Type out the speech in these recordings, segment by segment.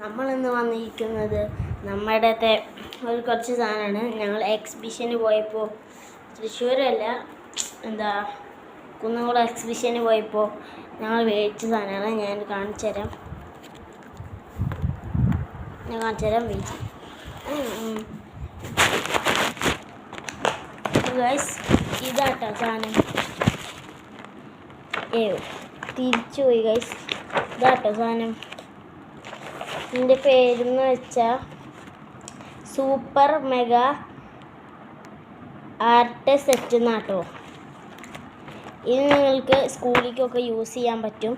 നമ്മളിന്ന് വന്നിരിക്കുന്നത് നമ്മുടെ ഒരു കുറച്ച് സാധനമാണ്. ഞങ്ങൾ എക്സിബിഷന് പോയപ്പോൾ, തൃശ്ശൂരല്ല, കുന്നംകുളം എക്സിബിഷന് പോയപ്പോൾ ഞങ്ങൾ മേടിച്ച സാധനമാണ്. ഞാൻ കാണിച്ചു തരാം വെയിറ്റ്. ഗൈസ്, ഇതാട്ടോ സാധനം. തിരിച്ചു പോയി ഗൈസ്. ഇതാട്ടോ സാധനം. ഇതിൻ്റെ പേരെന്ന് വെച്ചാൽ സൂപ്പർ മെഗാ ആർട്ട് സെറ്റ് എന്നാട്ടോ. ഇത് നിങ്ങൾക്ക് സ്കൂളിലേക്കൊക്കെ യൂസ് ചെയ്യാൻ പറ്റും.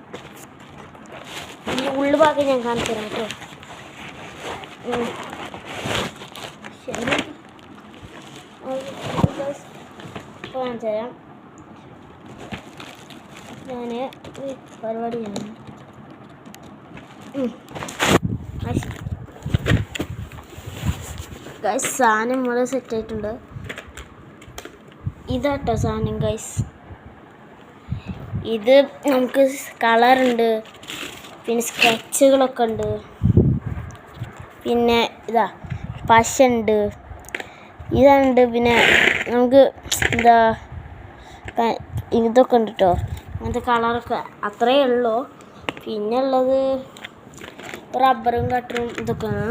ഈ ഉള്ളുഭാഗം ഞാൻ കാണിച്ചു തരാം കേട്ടോ. കാണിച്ചു തരാം. ഞാൻ പരിപാടി ചെയ്യണം. ഗൈസ്, സാധനം ഇവിടെ സെറ്റായിട്ടുണ്ട്. ഇതാട്ടോ സാധനം ഗൈസ്. ഇത് നമുക്ക് കളറുണ്ട്, പിന്നെ സ്കെച്ചുകളൊക്കെ ഉണ്ട്, പിന്നെ പശ ഉണ്ട്, ഇതുണ്ട്, പിന്നെ നമുക്ക് ഇതൊക്കെ ഉണ്ട് കേട്ടോ. അങ്ങനത്തെ കളറൊക്കെ അത്രയേ ഉള്ളൂ. പിന്നെ ഉള്ളത് റബ്ബറും കട്ടറും ഇതൊക്കെയാണ്.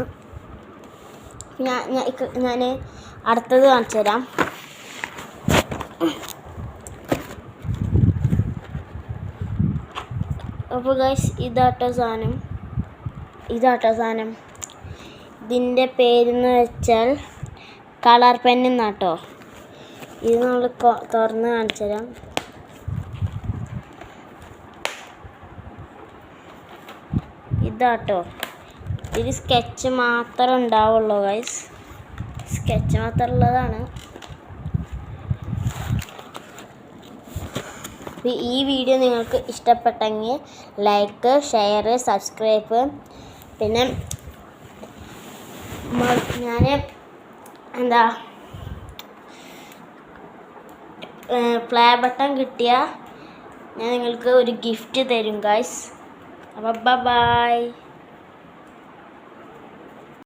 ഞാൻ അടുത്തത് കാണിച്ചു തരാം. അപ്പോൾ ഗൈസ്, ഇതാട്ടോ സാധനം. ഇതിൻ്റെ പേരെന്ന് വെച്ചാൽ കളർ പെന്നാട്ടോ. ഇത് നമ്മൾ തുറന്ന് കാണിച്ചു തരാം. ഇതാട്ടോ. ഇതിൽ സ്കെച്ച് മാത്രമേ ഉണ്ടാവുള്ളൂ ഗൈസ്. സ്കെച്ച് മാത്രം ഉള്ളതാണ്. ഈ വീഡിയോ നിങ്ങൾക്ക് ഇഷ്ടപ്പെട്ടെങ്കിൽ ലൈക്ക്, ഷെയർ, സബ്സ്ക്രൈബ്. പിന്നെ ഞാൻ പ്ലേ ബട്ടൺ കിട്ടിയാൽ ഞാൻ നിങ്ങൾക്ക് ഒരു ഗിഫ്റ്റ് തരും ഗൈസ്. അപ്പോൾ ബൈ.